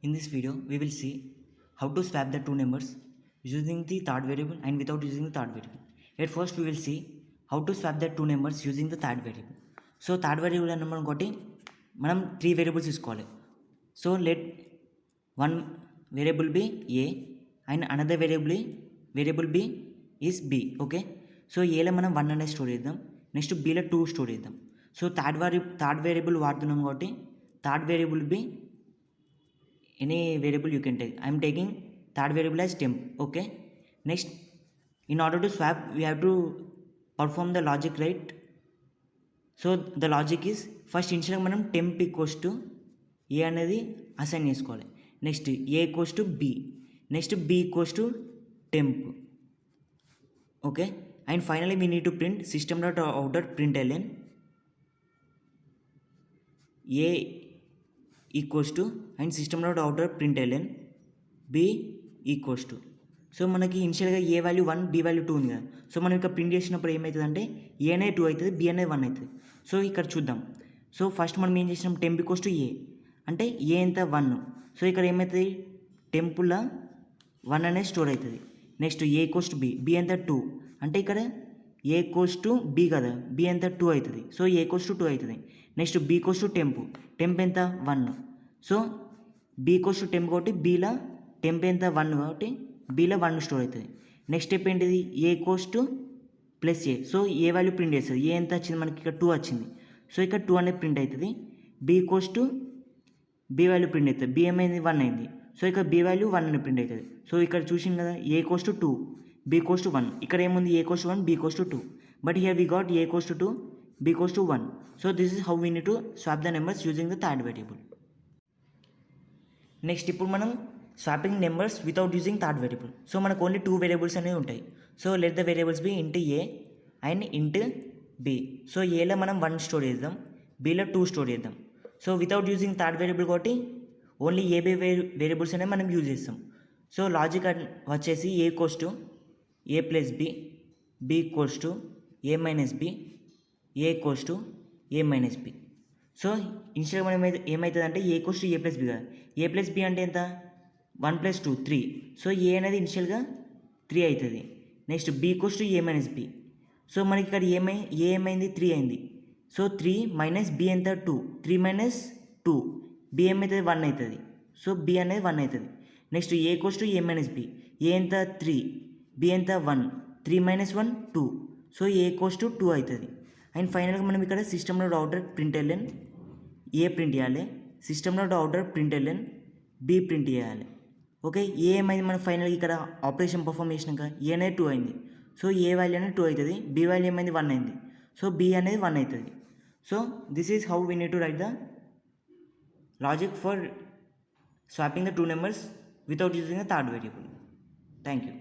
In this video, we will see how to swap the two numbers using the third variable and without using the third variable. At first, we will see how to swap the two numbers using the third variable. So, third variable అన్న మనం ఒకటి మనం 3 variables తీసుకోవాలి. So let one variable be a and another variable b is b. Okay, so ఏలో మనం 1 అనేది store చేద్దాం, next బీలో 2 స్టోర్ చేద్దాం. సో థర్డ్ వేరియబుల్ వాడుతున్నాం కాబట్టి third variable B any variable you can take. I am taking third variable as temp. Okay, next in order to swap we have to perform the logic, right? So the logic is first initially మనం temp equals to a అనేది assign చేసుకోవాలి, next a equals to b, next b equals to temp. Okay, and finally we need to print system.out.println a equals to and system.out.println b equals to. So మనకి ఇనిషియల్గా ఏ value 1 B value 2 ఉంది కదా. So మనం ఇక్కడ print చేసినప్పుడు ఏమవుతుంది అంటే ఏ అనేది 2 అవుతుంది, బి అనేది 1 అవుతుంది. సో ఇక్కడ చూద్దాం. సో ఫస్ట్ మనం ఏం చేసినాం, టెంప్ ఈక్వల్స్ టు ఏ అంటే ఏ ఎంత 1. సో ఇక్కడ ఏమవుతుంది, టెంపుల్లో 1 అనేది స్టోర్ అవుతుంది. Next A equals to B, B ఎంత 2 అంటే ఇక్కడ ఏ ఈక్వల్స్ టు బి కదా, బి ఎంత 2 అవుతుంది. సో ఏ ఈక్వల్స్ టు 2 అవుతుంది. Next B equals to temp ఎంత 1. So B equals to temp కాబట్టి బీలో టెంప్ ఎంత 1 కాబట్టి బీలో 1 స్టోర్ అవుతుంది. నెక్స్ట్ స్టెప్ ఏంటిది, A equals to plus A. So A value print చేస్తుంది, ఏ ఎంత వచ్చింది మనకి ఇక్కడ 2 వచ్చింది. సో ఇక్కడ 2 అనేది ప్రింట్ అవుతుంది. B equals to B value print అవుతుంది, బి ఏమైంది 1 అయింది. సో ఇక్కడ బి వాల్యూ 1 అని ప్రింట్ అవుతుంది. సో ఇక్కడ చూసింది కదా, A equals to 2 B equals to 1. ఇక్కడ ఏముంది, A equals to 1 B equals to 2, but here we got A equals to 2 b equals to 1. So this is how we need to swap the numbers using the third variable. Next ఇప్పుడు మనం swapping numbers without using third variable. So మనకు only 2 variables అనేవి ఉంటాయి. So let the variables B into A and into B. So ఏలో మనం 1 store చేద్దాం, బీలో 2 store చేద్దాం. So without using third variable కాబట్టి ఓన్లీ ఏ బి వేరియబుల్స్ అనేవి మనం యూజ్ చేస్తాం. సో లాజిక్ వచ్చేసి A equals to A plus B, B equals to A minus B, A equals to A minus B. So instead మనం ఏమవుతుంది అంటే A equals to A plus B కదా, A plus B అంటే ఎంత 1 + 2 3. So ఏ అనేది ఇనిషియల్గా 3 అవుతుంది. Next B equals to A minus B. So మనకి ఇక్కడ ఏమైంది 3 అయింది. సో 3 మైనస్ బి ఎంత 2, 3 మైనస్ 2 బి ఏమవుతుంది 1 అవుతుంది. సో బి అనేది 1 అవుతుంది. Next A equals to A minus B, A ఎంత 3 బి ఎంత 1, 3 minus 1 2. So A equals to 2 అవుతుంది. అండ్ ఫైనల్గా మనం ఇక్కడ system.out.println ఏ ప్రింట్ చేయాలి, system.out.println బి ప్రింట్ చేయాలి. ఓకే, ఏ ఏమైంది మనం ఫైనల్గా ఇక్కడ ఆపరేషన్ పర్ఫామ్ చేసినాక ఏ అనేది 2 అయింది. సో ఏ వాల్యూ అనేది 2 అవుతుంది, బి వాల్యూ ఏమైంది 1 అయింది. సో బి అనేది 1 అవుతుంది. So this is how we need to right the logic for swapping the 2 numbers without using a third variable. Thank you.